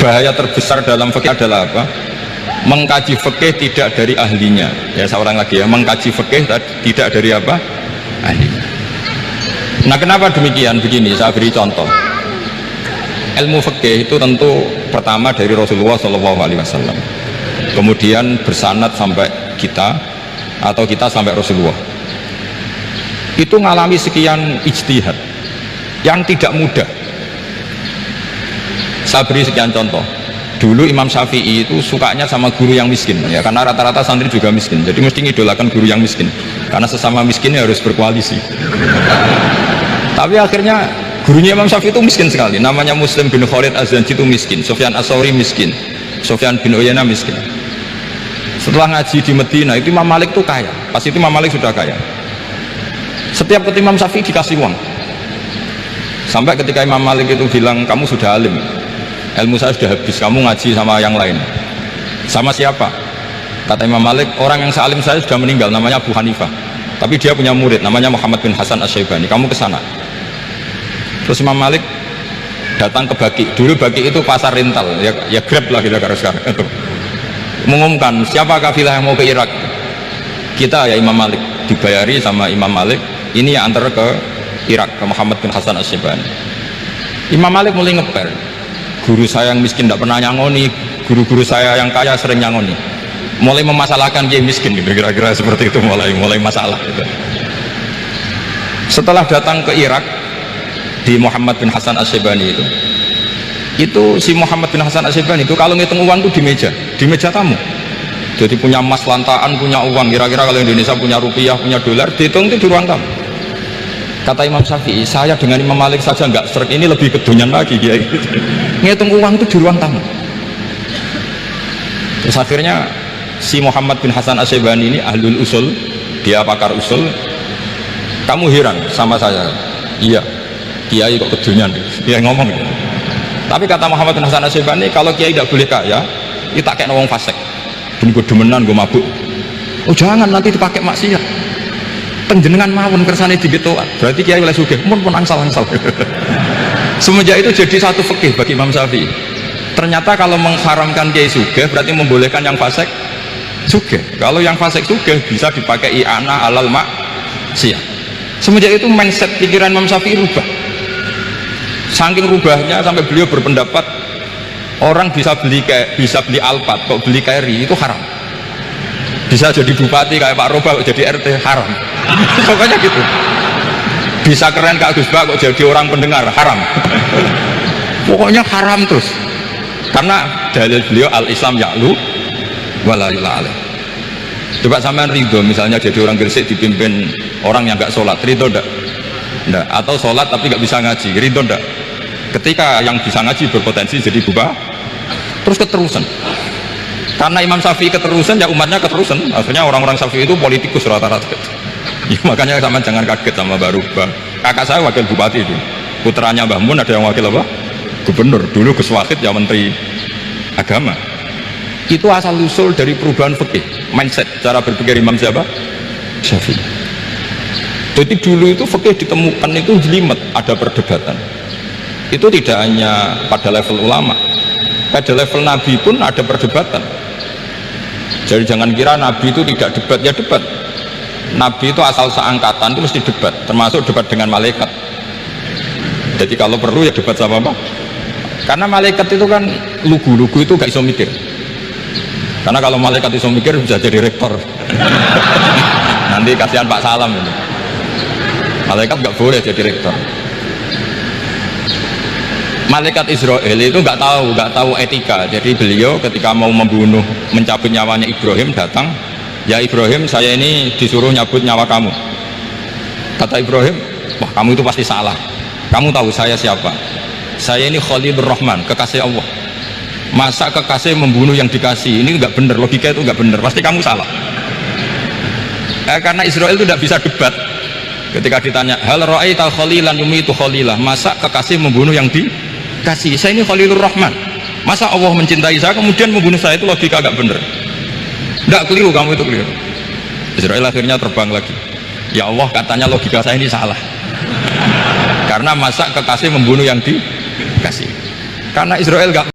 bahaya terbesar dalam fikih adalah apa? Mengkaji fikih tidak dari ahlinya. Ya, seorang lagi ya, mengkaji fikih tidak dari apa? Ahlinya. Nah, kenapa demikian? Begini, saya beri contoh. Ilmu fikih itu tentu pertama dari Rasulullah SAW, kemudian bersanad sampai kita, atau kita sampai Rasulullah. Itu ngalami sekian ijtihad yang tidak mudah. Saya beri sekian contoh. Dulu Imam Syafi'i itu sukanya sama guru yang miskin, ya, karena rata-rata santri juga miskin, jadi mesti ngidolakan guru yang miskin, karena sesama miskinnya harus berkoalisi. Tapi akhirnya gurunya Imam Syafi'i itu miskin sekali, namanya Muslim bin Khalid Az-Zanji itu miskin, Sufyan As-Tsauri miskin, Sufyan bin Uyainah miskin. Setelah ngaji di Medina itu Imam Malik itu kaya, pas itu Imam Malik sudah kaya. Setiap ketemu Imam Syafi'i dikasih uang, sampai ketika Imam Malik itu bilang, kamu sudah alim, ilmu saya sudah habis, kamu ngaji sama yang lain. Sama siapa? Kata Imam Malik, orang yang sealim saya sudah meninggal, namanya Abu Hanifah, tapi dia punya murid namanya Muhammad bin Hasan Asy-Syaibani, kamu ke sana. Terus Imam Malik datang ke Baki. Dulu Baki itu pasar rental, ya Grab lah kita sekarang itu. Mengumumkan siapa kafilah yang mau ke Irak, kita ya Imam Malik, dibayari sama Imam Malik, ini yang antar ke Irak, ke Muhammad bin Hasan Asy-Syaibani. Imam Malik mulai ngeper, guru saya yang miskin tidak pernah nyangoni, guru-guru saya yang kaya sering nyangoni. Mulai memasalahkan dia miskin gitu, kira-kira seperti itu, mulai masalah gitu. Setelah datang ke Irak di Muhammad bin Hasan Asy-Syaibani itu si Muhammad bin Hasan Asy-Syaibani itu kalau ngitung uang itu di meja tamu. Jadi punya emas lantaan, punya uang, kira-kira kalau Indonesia punya rupiah, punya dolar, dihitung itu di ruang tamu. Kata Imam Syafi'i, saya dengan Imam Malik saja nggak serak, ini lebih kedonyan lagi dia gitu. Ngitung uang itu di ruang tamu. Terus akhirnya si Muhammad bin Hasan Asy-Syaibani ini ahlul usul, dia pakar usul. Kamu heran sama saya? Iya, kiai kok kedonyan, dia ngomong gitu. Tapi kata Muhammad bin Hasan Asy-Syaibani, kalau kiai tidak boleh kaya, itu tak kayak wong fasik, ben gue demenan, gue mabuk. Oh jangan, nanti dipakai maksiat. Penjenengan mawon kersane digetokan, berarti kiai oleh sugih, pun angsal-angsal. Semenjak itu jadi satu fikih bagi Imam Syafi'i. Ternyata kalau mengharamkan kiai sugih berarti membolehkan yang fasik sugih. Kalau yang fasik sugih bisa dipakai i'anah alal maksiyah. Semenjak itu mindset pikiran Imam Syafi'i rubah. Saking rubahnya sampai beliau berpendapat orang bisa beli Alphard, kok beli carry itu haram. Bisa jadi bupati kayak Pak Roba kok jadi RT haram. Pokoknya gitu. Bisa keren Kak Gus Bak kok jadi orang pendengar haram. Pokoknya haram terus. Karena dalil beliau al-Islam ya'lu wala yu'la alaih. Coba sampean ridho misalnya jadi orang Gresik dipimpin orang yang nggak sholat, ridho ndak? Ndak. Atau sholat tapi nggak bisa ngaji, ridho ndak? Ketika yang bisa ngaji berpotensi jadi bupati, terus keterusan. Karena Imam Syafi'i keterusan, ya umatnya keterusan. Akhirnya orang-orang Syafi'i itu politikus rata-rata. Ya, makanya sama jangan kaget sama Mbak Rubah. Kakak saya wakil bupati itu, putranya Mbah Mun ada yang wakil apa? Gubernur. Dulu Gus Wahid ya menteri agama. Itu asal usul dari perubahan fikih, mindset, cara berpikir Imam siapa? Syafi'i. Jadi dulu itu fikih ditemukan itu jelimet, ada perdebatan. Itu tidak hanya pada level ulama, pada level Nabi pun ada perdebatan. Jadi jangan kira Nabi itu tidak debat, ya debat. Nabi itu asal seangkatan itu mesti debat, termasuk debat dengan malaikat. Jadi kalau perlu ya debat sama apa? Karena malaikat itu kan lugu-lugu itu gak iso mikir. Karena kalau malaikat iso mikir bisa jadi rektor. Nanti kasihan Pak Salam ini. Malaikat gak boleh jadi rektor. Malaikat Israel itu nggak tahu etika. Jadi beliau ketika mau membunuh, mencabut nyawanya Ibrahim datang, ya Ibrahim saya ini disuruh nyabut nyawa kamu. Kata Ibrahim, wah kamu itu pasti salah. Kamu tahu saya siapa? Saya ini Khalilur Rahman, kekasih Allah. Masa kekasih membunuh yang dikasih? Ini nggak benar, logika itu nggak benar. Pasti kamu salah. Karena Israel itu tidak bisa debat. Ketika ditanya, hal ra'aita khalilan yumitu khalilah, masa kekasih membunuh yang dikasih? Saya ini Khalilur Rahman, masa Allah mencintai saya kemudian membunuh saya? Itu logika agak bener. Tidak, keliru, kamu itu keliru. Israel akhirnya terbang lagi. Ya Allah, katanya logika saya ini salah. Karena masa kekasih membunuh yang dikasih? Karena Israel nggak